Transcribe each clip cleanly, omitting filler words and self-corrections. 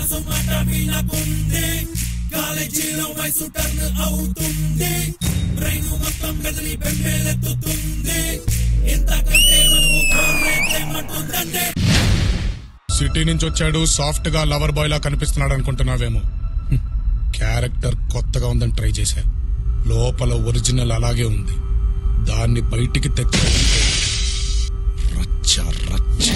మనసు మాట వినకుంది కాలేజీలో వయసు టర్న్ అవుతుంది బ్రెయిన్ మొత్తం మెదలి బెంబేలెత్తుతుంది ఇంతకంటే మనము కోరేదేమంటుందంటే సిటీ నుంచి వచ్చాడు సాఫ్ట్ గా లవర్ బాయ్ లా కనిపిస్తున్నాడు అనుకుంటున్నావేమో క్యారెక్టర్ కొత్తగా ఉందని ట్రై చేశా లోపల ఒరిజినల్ అలాగే ఉంది దాన్ని బయటికి తెచ్చాడంటే రచ్చ రచ్చ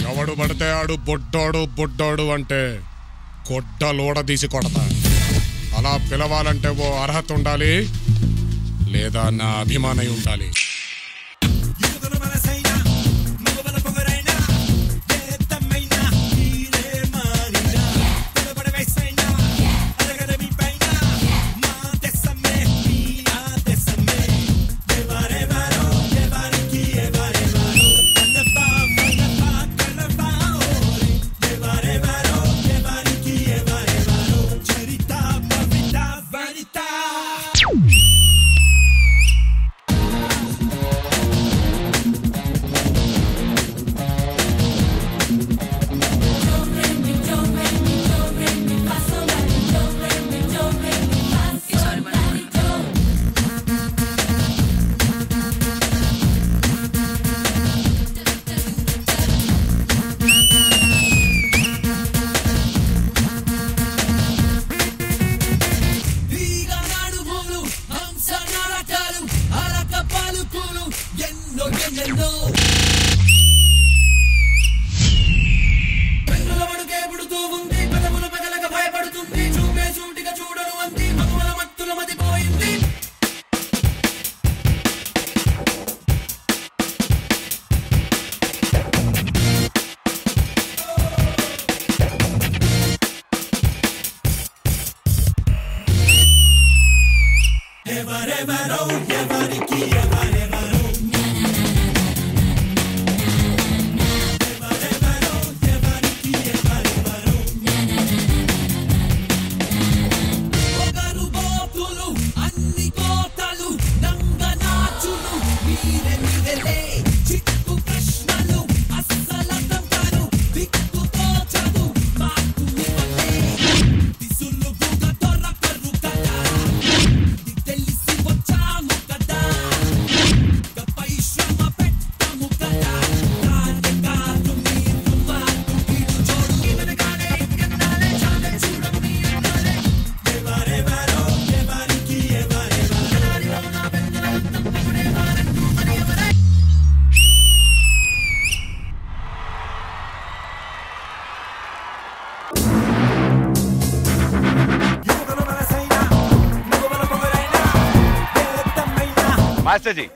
ఎవడు పడితే ఆడు బొడ్డోడు అంటే గొడ్డలోడ తీసి కొడతా అలా పిలవాలంటే ఓ అర్హత ఉండాలి లేదా నా అభిమానై ఉండాలి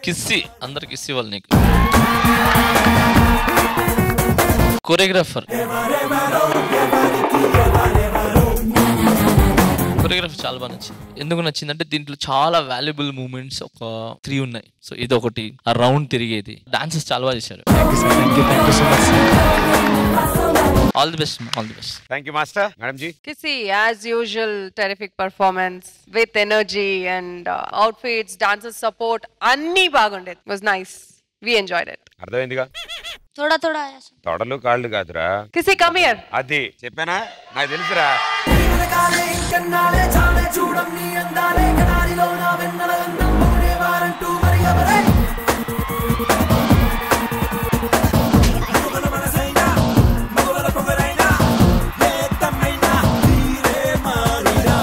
కిస్సి అందరు కిస్సి వాళ్ళు నీకు కొరియోగ్రాఫర్ చాలా బాగా నచ్చింది ఎందుకు నచ్చిందంటే దీంట్లో చాలా వాల్యుబుల్ మూమెంట్స్ ఒక 3 ఉన్నాయి సో ఇది ఒకటి ఆ రౌండ్ తిరిగేది డాన్సెస్ చాలా బాగా చేశారు All the best. Thank you, Master. Madam Ji. Kissy, as usual, terrific performance with energy and outfits, dancers support. Anni bagunde. It was nice. We enjoyed it. అర్థమైందిగా थोड़ा తొడలు కాళ్ళు కాదురా Kissy, come here. అది చెప్పానా నాకు తెలుసురా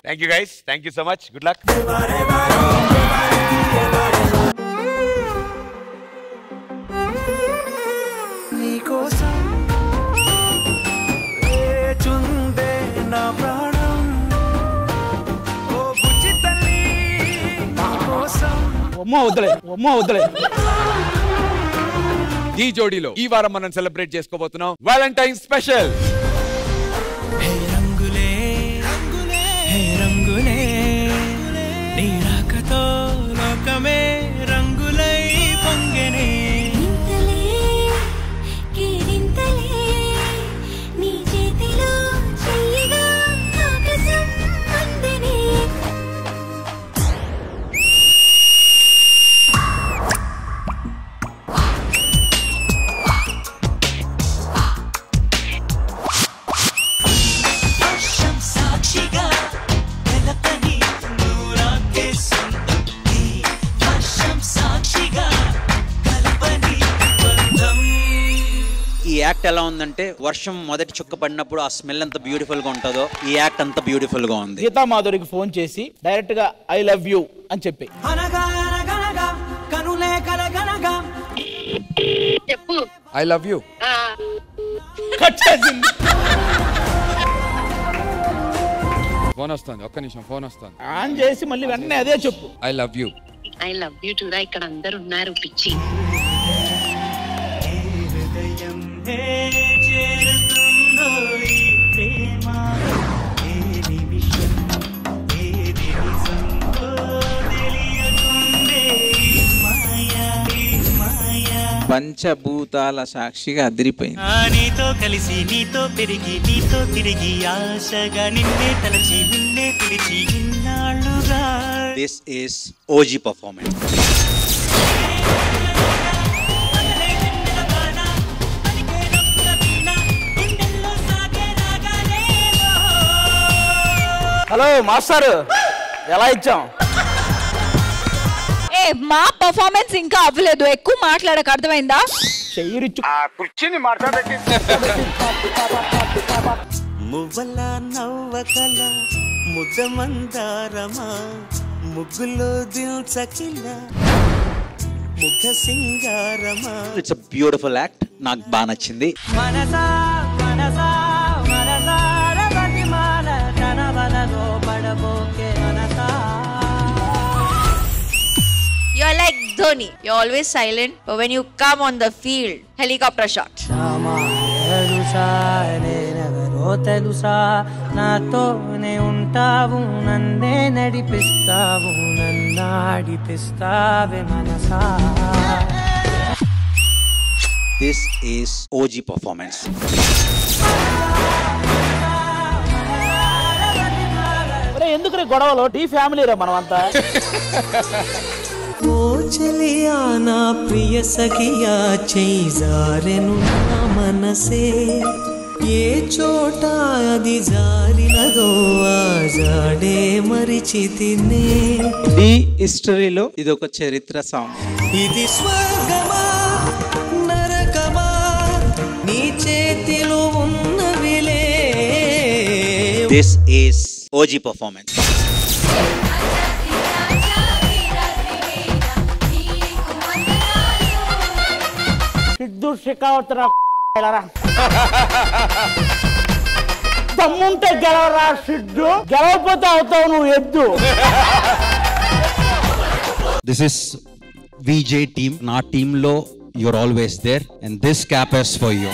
Thank you guys. Thank you so much. Good luck. ఈ జోడీలో ఈ వారం మనం సెలబ్రేట్ చేసుకోబోతున్నాం వాలంటైన్ స్పెషల్. రంగులే నీ రాకతో ఎలా ఉందంటే వర్షం మొదటి చుక్క పడినప్పుడు ఆ స్మెల్ ఎంత బ్యూటిఫుల్ గా ఉంటుందో ఈ యాక్ట్ అంత బ్యూటిఫుల్ గా ఉంది. గీతా మాధురికి ఫోన్ చేసి డైరెక్ట్ గా ఐ లవ్ యూ అని చెప్పి చెప్పు ఐ లవ్ యూ. ఫోన్ వస్తుంది, ఒక్క నిమిషం ఫోన్ వస్తుంది. ఆన్ చేసి మళ్ళీ వెంటనే అదే చెప్పు I love you. I love you to రా. ఇక్కడ అందరు ఉన్నారు పిచ్చి. పంచభూతాల సాక్షిగా అదిరిపోయింది. నీతో కలిసి నీతో పెరిగి నీతో తిరిగి ఆశగా నిన్నే తలచి నిన్నే పిలిచి ఇన్నాళ్ళుగా. This is OG performance. Hello master, ఎలా ఇచ్చాం? మా పర్ఫార్మెన్స్ ఇంకా అవ్వలేదు, ఎక్కువ మాట్లాడక, అర్థమైందా? కూర్చుని మాట్లాడేది. మువ్వల నవ్వకల ముద్దమందారమా ముగ్గులో దిల్చకిల Mugdha సింగారమా. It's a beautiful act. నాకు బాగా నచ్చింది. మనసా మనసా మనసార బతిమాల తన వలలో పడబోకే మనసా. You're like Dhoni. You're always silent, but when you come on the field, helicopter shot. తెలుసా నాతోనే ఉంటావు, నన్నే నడిపిస్తావు, నన్నాడిపిస్తావే మనసా. This is OG performance. ఎందుకు గొడవలో టీ ఫ్యామిలీ రా మనమంతా. ఓ చలియా నా ప్రియ సఖియా చేజారెను నా మనసే, ఏ చోట అది జారినదో ఆ జాడే మరిచితినే. ఈ హిస్టరీలో ఇది ఒక చరిత్ర సాంగ్. ఇది స్వర్గమా నరకమా నీ చేతిలో ఉన్నవిలే. This is OG performance. Siddhu Shekhawat దమ్ముంటే గెలవరా సిద్ధు, గెలవకపోతే అవుతావు నువ్వు ఎద్దు. This is VJ team. నా టీమ్ లో you're always there and this cap is for you.